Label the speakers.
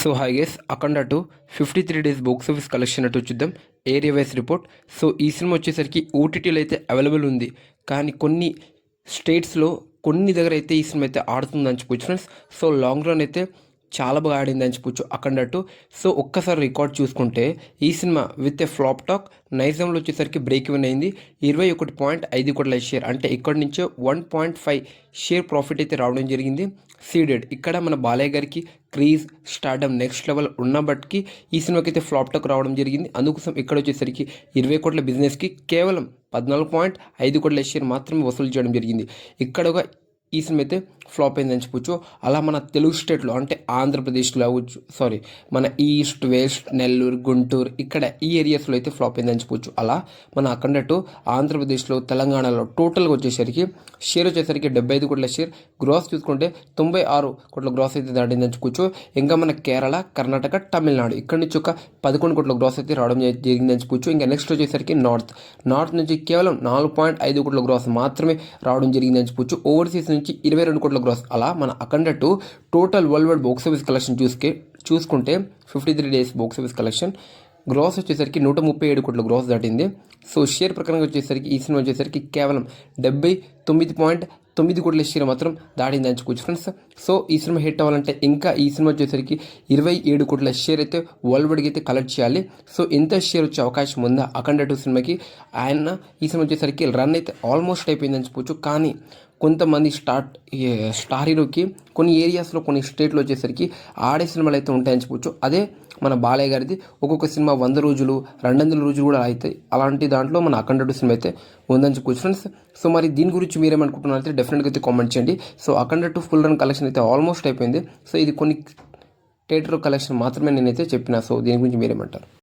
Speaker 1: So hi guys Akhanda 2 53 days box office collection అటు చూద్దాం. Area wise report. So ఈ cinema వచ్చేసరికి ఓటీటీలో అయితే అవైలబుల్ ఉంది, కానీ కొన్ని స్టేట్స్లో కొన్ని దగ్గర అయితే ఈ సినిమా అయితే ఆడుతుందని చెప్పొచ్చు ఫ్రెండ్స్. సో లాంగ్ రన్ అయితే చాలా బాగా ఆడింది అని చెప్పొచ్చు అఖండ 2. సో ఒక్కసారి రికార్డ్ చూసుకుంటే ఈ cinema with a flop talk నైజాంలో వచ్చేసరికి బ్రేక్ ఈవెన్ అయింది. 21.5 కోట్ల షేర్, అంటే ఇక్కడి నుంచే 1.5 షేర్ ప్రాఫిట్ అయితే రావడం జరిగింది. సీడెడ్ ఇక్కడ మన బాలయ్య గారికి క్రీజ్ స్టార్డమ్ నెక్స్ట్ లెవెల్ ఉన్నప్పటికీ ఈ సినిమాకి అయితే ఫ్లాప్ టాక్ రావడం జరిగింది. అందుకోసం ఇక్కడ వచ్చేసరికి 20 కోట్ల బిజినెస్కి కేవలం 14.5 కోట్ల షేర్ మాత్రమే వసూలు చేయడం జరిగింది. ఇక్కడ ఒక ఈ సినిమా అయితే ఫ్లాప్ అయిందని చెప్పొచ్చు. అలా మన తెలుగు స్టేట్లో అంటే ఆంధ్రప్రదేశ్లో అవ్వచ్చు, మన ఈస్ట్ వెస్ట్ నెల్లూరు గుంటూరు ఇక్కడ ఈ ఏరియాస్లో అయితే ఫ్లాప్ అయిందని చెప్పొచ్చు. అలా మన అఖండ 2 ఆంధ్రప్రదేశ్లో తెలంగాణలో టోటల్గా వచ్చేసరికి షేర్ వచ్చేసరికి 75 కోట్ల షేర్, గ్రాస్ చూసుకుంటే 96 కోట్ల గ్రాస్ అయితే దాటిందని చెప్పొచ్చు. ఇంకా మన కేరళ కర్ణాటక తమిళనాడు ఇక్కడ నుంచి ఒక 11 కోట్ల గ్రాస్ అయితే రావడం జరిగిందని చెప్పొచ్చు. ఇంకా నెక్స్ట్ వచ్చేసరికి నార్త్ నుంచి కేవలం 4.5 కోట్ల గ్రాస్ మాత్రమే రావడం జరిగిందని చెప్పొచ్చు. ఓవర్సీస్ నుంచి 22 కోట్ల గ్రాస్. అలా మన Akhanda 2 total worldwide box office collection చూసుకుంటే 53 days box office collection gross వచ్చేసరికి 137 కోట్ల గ్రాస్ దాటింది. సో షేర్ ప్రకారంగా వచ్చేసరికి ఈ సినిమా వచ్చేసరికి కేవలం 79.9 కోట్ల షేర్ మాత్రం దాటింది అని చెప్పుకోవచ్చు ఫ్రెండ్స్. సో ఈ సినిమా హిట్ అవ్వాలంటే ఇంకా ఈ సినిమా వచ్చేసరికి 27 కోట్ల షేర్ అయితే వరల్డ్ వైడ్కి అయితే కలెక్ట్ చేయాలి. సో ఎంత షేర్ వచ్చే అవకాశం ఉందా అఖండ 2 సినిమాకి? ఆయన ఈ సినిమా వచ్చేసరికి రన్ అయితే ఆల్మోస్ట్ అయిపోయిందని చెప్పొచ్చు. కానీ కొంతమంది స్టార్ హీరోకి కొన్ని ఏరియాస్లో కొన్ని స్టేట్లో వచ్చేసరికి ఆడే సినిమాలు అయితే ఉంటాయని చెప్పొచ్చు. అదే మన బాలయ్య గారిది ఒక్కొక్క సినిమా 100 రోజులు 200 రోజులు కూడా అవుతాయి. అలాంటి దాంట్లో మన అఖండ 2 సినిమా అయితే ఉందని చెప్పొచ్చు ఫ్రెండ్స్. సో మరి దీని గురించి మీరేమనుకుంటున్నారు అయితే డెఫినెట్గా అయితే కామెంట్ చేయండి. సో అఖండ 2 ఫుల్ రన్ కలెక్షన్ అయితే ఆల్మోస్ట్ అయిపోయింది. సో ఇది కొన్ని థియేటర్ కలెక్షన్ మాత్రమే నేనైతే చెప్పిన. సో దీని గురించి మీరేమంటారు?